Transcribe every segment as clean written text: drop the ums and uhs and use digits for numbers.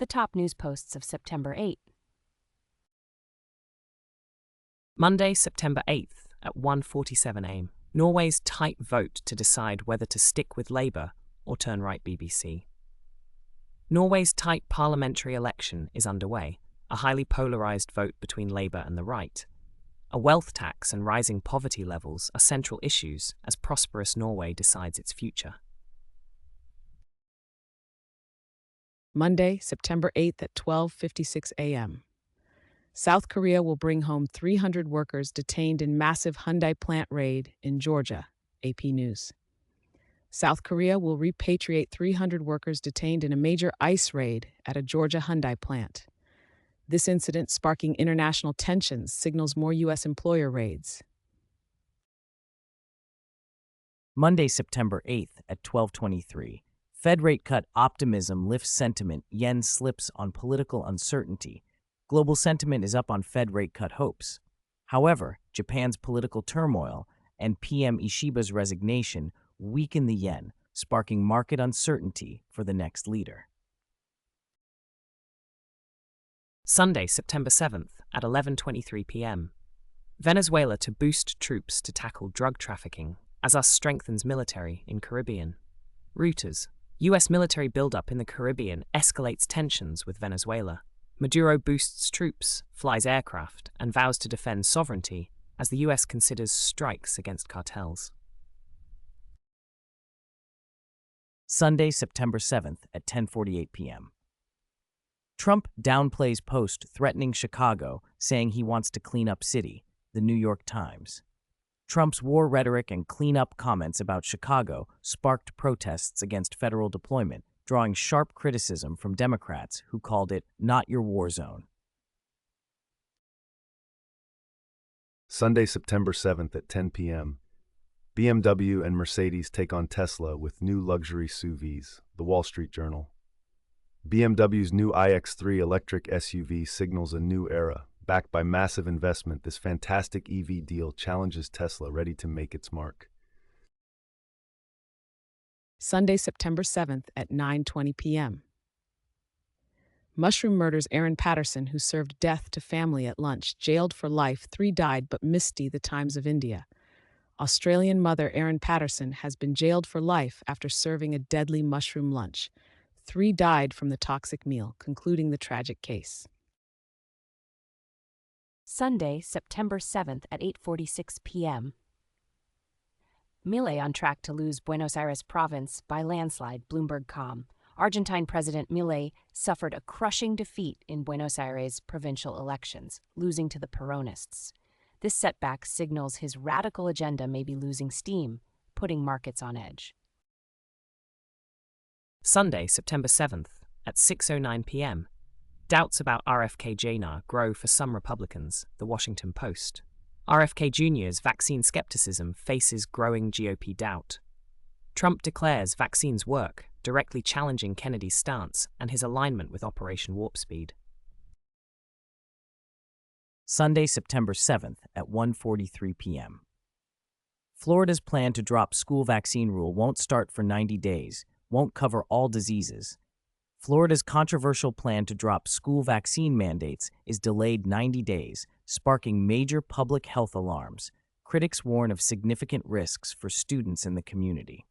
The top news posts of September 8. Monday, September 8th at 1:47 am. Norway's tight vote to decide whether to stick with Labour or turn right BBC. Norway's tight parliamentary election is underway, a highly polarised vote between Labour and the right. A wealth tax and rising poverty levels are central issues as prosperous Norway decides its future. Monday, September 8th at 12:56 a.m. South Korea will bring home 300 workers detained in massive Hyundai plant raid in Georgia, AP News. South Korea will repatriate 300 workers detained in a major ICE raid at a Georgia Hyundai plant. This incident, sparking international tensions, signals more U.S. employer raids. Monday, September 8th at 12:23. Fed rate cut optimism lifts sentiment, yen slips on political uncertainty. Global sentiment is up on Fed rate cut hopes. However, Japan's political turmoil and PM Ishiba's resignation weaken the yen, sparking market uncertainty for the next leader. Sunday, September 7th at 11:23 p.m. Venezuela to boost troops to tackle drug trafficking as US strengthens military in Caribbean. Reuters. U.S. military buildup in the Caribbean escalates tensions with Venezuela. Maduro boosts troops, flies aircraft, and vows to defend sovereignty as the U.S. considers strikes against cartels. Sunday, September 7th at 10:48 p.m. Trump downplays post threatening Chicago, saying he wants to clean up city, The New York Times. Trump's war rhetoric and clean-up comments about Chicago sparked protests against federal deployment, drawing sharp criticism from Democrats who called it not your war zone. Sunday, September 7th at 10 p.m. BMW and Mercedes take on Tesla with new luxury SUVs, The Wall Street Journal. BMW's new iX3 electric SUV signals a new era. Backed by massive investment, this fantastic EV deal challenges Tesla, ready to make its mark. Sunday, September 7th at 9:20 p.m. Mushroom murders Aaron Patterson, who served death to family at lunch. Jailed for life, 3 died but misty, The Times of India. Australian mother Aaron Patterson has been jailed for life after serving a deadly mushroom lunch. 3 died from the toxic meal, concluding the tragic case. Sunday, September 7th at 8:46 p.m. Milei on track to lose Buenos Aires province by landslide, Bloomberg.com. Argentine President Milei suffered a crushing defeat in Buenos Aires provincial elections, losing to the Peronists. This setback signals his radical agenda may be losing steam, putting markets on edge. Sunday, September 7th at 6:09 p.m. Doubts about RFK Jr. grow for some Republicans, The Washington Post. RFK Jr.'s vaccine skepticism faces growing GOP doubt. Trump declares vaccines work, directly challenging Kennedy's stance and his alignment with Operation Warp Speed. Sunday, September 7th at 1:43 p.m. Florida's plan to drop school vaccine rule won't start for 90 days, won't cover all diseases. Florida's controversial plan to drop school vaccine mandates is delayed 90 days, sparking major public health alarms. Critics warn of significant risks for students in the community.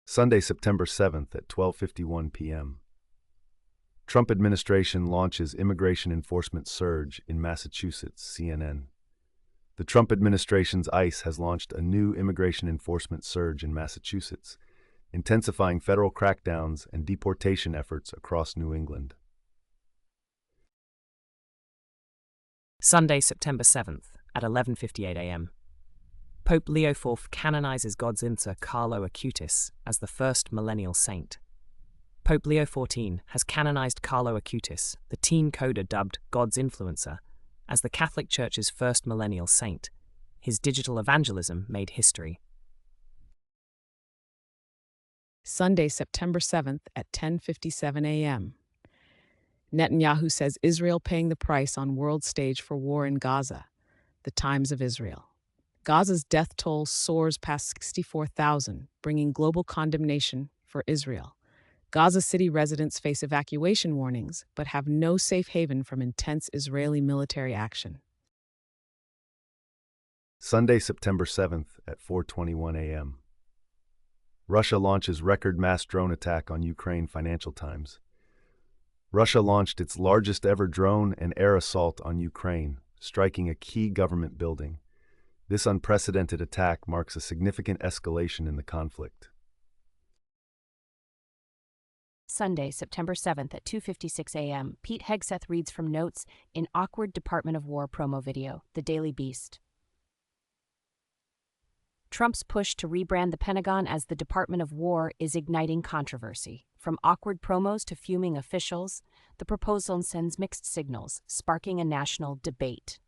Sunday, September 7th at 12:51 p.m. Trump administration launches immigration enforcement surge in Massachusetts, CNN. The Trump administration's ICE has launched a new immigration enforcement surge in Massachusetts, intensifying federal crackdowns and deportation efforts across New England. Sunday, September 7th at 11:58 a.m. Pope Leo IV canonizes God's influencer Carlo Acutis as the first millennial saint. Pope Leo XIV has canonized Carlo Acutis, the teen coder dubbed God's influencer, as the Catholic Church's first millennial saint. His digital evangelism made history. Sunday, September 7th at 10:57 a.m. Netanyahu says Israel paying the price on world stage for war in Gaza. The Times of Israel. Gaza's death toll soars past 64,000, bringing global condemnation for Israel. Gaza City residents face evacuation warnings, but have no safe haven from intense Israeli military action. Sunday, September 7th at 4:21 a.m. Russia launches record mass drone attack on Ukraine. Financial Times. Russia launched its largest ever drone and air assault on Ukraine, striking a key government building. This unprecedented attack marks a significant escalation in the conflict. Sunday, September 7th at 2:56 a.m., Pete Hegseth reads from notes in awkward Department of War promo video, The Daily Beast. Trump's push to rebrand the Pentagon as the Department of War is igniting controversy. From awkward promos to fuming officials, the proposal sends mixed signals, sparking a national debate.